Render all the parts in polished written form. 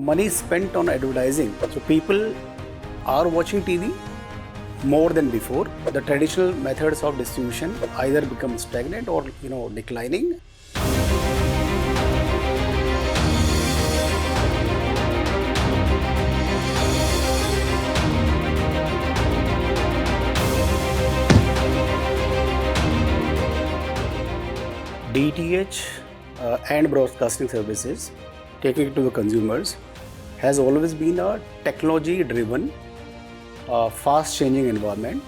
money spent on advertising. So people are watching TV more than before. The traditional methods of distribution either become stagnant or declining. DTH and broadcasting services taking it to the consumers has always been a technology driven fast changing environment,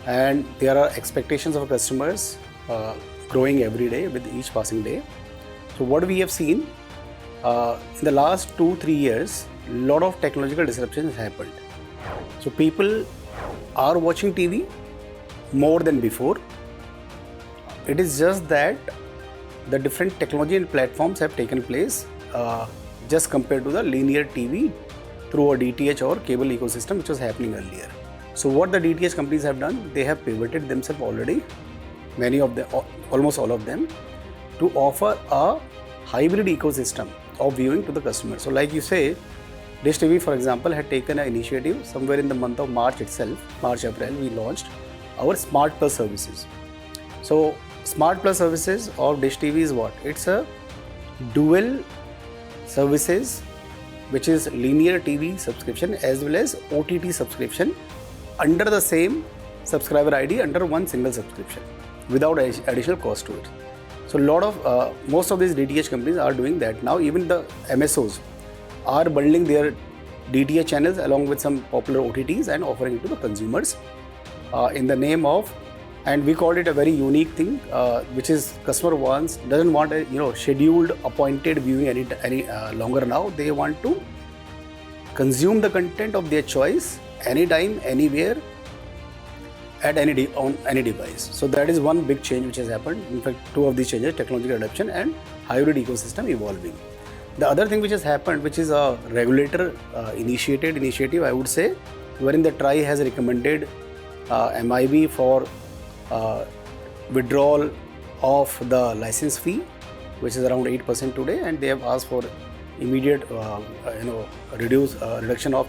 and there are expectations of customers growing every day with each passing day. So what we have seen in the last 2-3 years, a lot of technological disruptions happened. So people are watching TV more than before. It is just that the different technology and platforms have taken place just compared to the linear TV through a DTH or cable ecosystem which was happening earlier. So what the DTH companies have done, they have pivoted themselves already, many of them, almost all of them, to offer a hybrid ecosystem of viewing to the customer. So like you say, Dish TV, for example, had taken an initiative somewhere in the month of March itself, March-April, we launched our Smart Plus services. So Smart Plus services of Dish TV is what? It's a dual services which is linear TV subscription as well as OTT subscription under the same subscriber ID under one single subscription without additional cost to it. So most of these DTH companies are doing that now. Even the MSOs are bundling their DTH channels along with some popular OTTs and offering it to the consumers in the name of, and we called it a very unique thing, which is customer doesn't want a scheduled appointed viewing any longer now. They want to consume the content of their choice anytime, anywhere, at on any device. So that is one big change which has happened. In fact, two of these changes: technological adoption and hybrid ecosystem evolving. The other thing which has happened, which is a regulator initiative, I would say, wherein the TRAI has recommended MIB for withdrawal of the license fee, which is around 8% today, and they have asked for immediate reduction to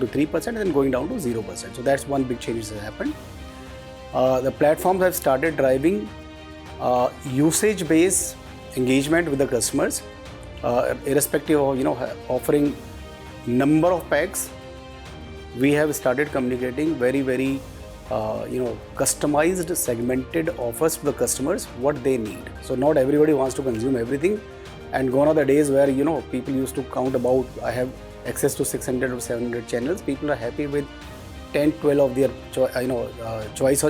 3% and then going down to 0%. So that's one big change that has happened. The platforms have started driving usage-based engagement with the customers, irrespective of offering number of packs. We have started communicating very customized, segmented offers to the customers what they need. So not everybody wants to consume everything, and gone are the days where people used to count about, I have access to 600 or 700 channels. People are happy with 10-12 of their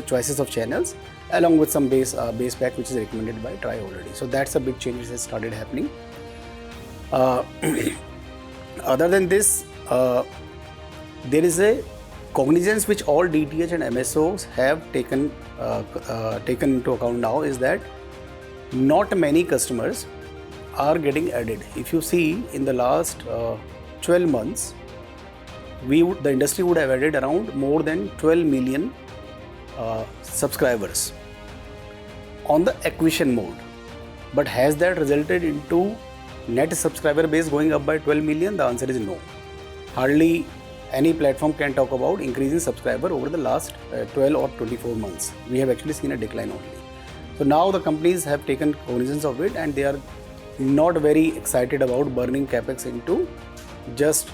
choices of channels along with some base pack which is recommended by TRAI already. So that's a big change which has started happening. Other than this, there is a cognizance which all DTH and MSOs have taken into account now, is that not many customers are getting added. If you see in the last 12 months, the industry would have added around more than 12 million subscribers on the acquisition mode. But has that resulted into net subscriber base going up by 12 million? The answer is no. Hardly any platform can talk about increasing subscriber over the last 12 or 24 months. We have actually seen a decline only. So now the companies have taken cognizance of it, and they are not very excited about burning capex into just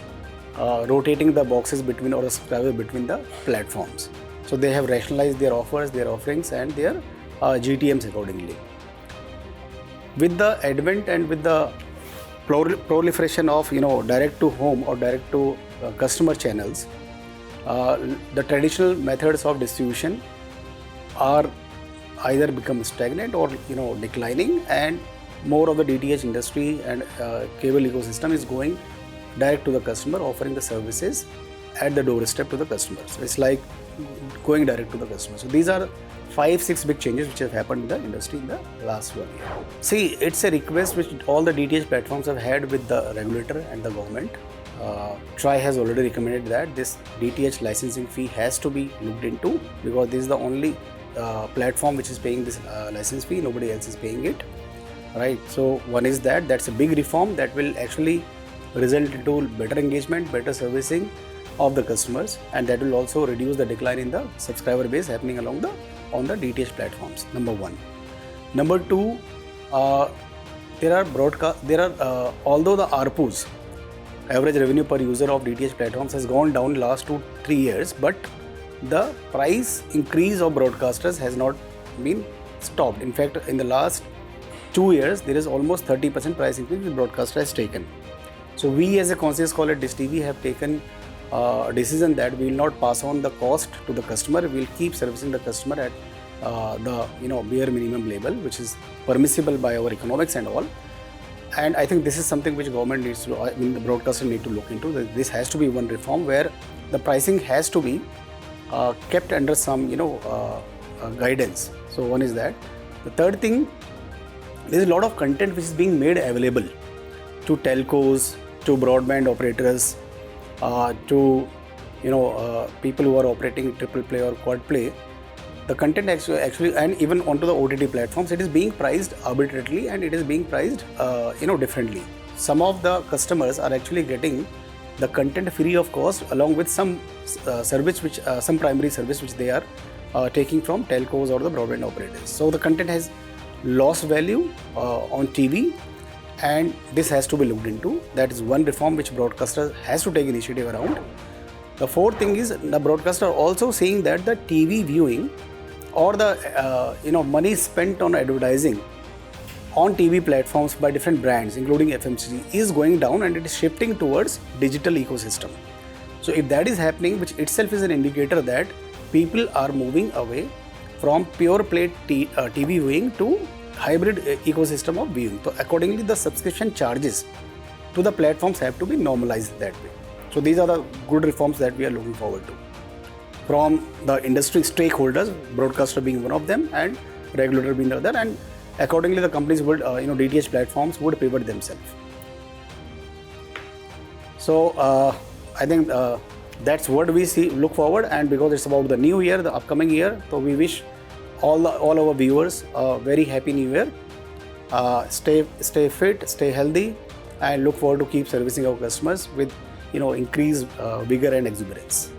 rotating the boxes between or a subscriber between the platforms. So they have rationalized their offers, their offerings, and their GTMs accordingly. With the advent and with the proliferation of direct to home or direct to customer channels, the traditional methods of distribution are either become stagnant or declining, and more of the DTH industry and cable ecosystem is going direct to the customer, offering the services at the doorstep to the customers. It's like going direct to the customer. So these are 5-6 big changes which have happened in the industry in the last 1 year. See, it's a request which all the DTH platforms have had with the regulator and the government. TRAI has already recommended that this DTH licensing fee has to be looked into, because this is the only platform which is paying this license fee. Nobody else is paying it, right? So one is that's a big reform that will actually result into better engagement, better servicing of the customers, and that will also reduce the decline in the subscriber base happening on the DTH platforms. Number one. Number two, although the ARPUs, average revenue per user of DTH platforms, has gone down last 2-3 years, but the price increase of broadcasters has not been stopped. In fact, in the last 2 years, there is almost 30% price increase which broadcaster has taken. So we as a conscious call at Dish TV have taken a decision that we will not pass on the cost to the customer. We will keep servicing the customer at the bare minimum level, which is permissible by our economics and all. And I think this is something which government needs to, the broadcaster need to look into. This has to be one reform where the pricing has to be kept under some guidance. So one is that. The third thing, there is a lot of content which is being made available to telcos, to broadband operators, to people who are operating triple play or quad play. The content actually, and even onto the OTT platforms, it is being priced arbitrarily and it is being priced differently. Some of the customers are actually getting the content free of cost along with some some primary service which they are taking from telcos or the broadband operators. So the content has lost value on TV, and this has to be looked into. That is one reform which broadcaster has to take initiative around. The fourth thing is the broadcaster also saying that the TV viewing or the money spent on advertising on TV platforms by different brands, including FMCG, is going down and it is shifting towards digital ecosystem. So if that is happening, which itself is an indicator that people are moving away from pure play TV viewing to hybrid ecosystem of viewing. So accordingly, the subscription charges to the platforms have to be normalized that way. So these are the good reforms that we are looking forward to from the industry stakeholders, broadcaster being one of them and regulator being the other, and accordingly the companies would, DTH platforms would pivot themselves. So I think that's what we look forward, and because it's about the new year, the upcoming year, so we wish all our viewers a very happy new year. Stay fit, stay healthy, and look forward to keep servicing our customers with increased vigor and exuberance.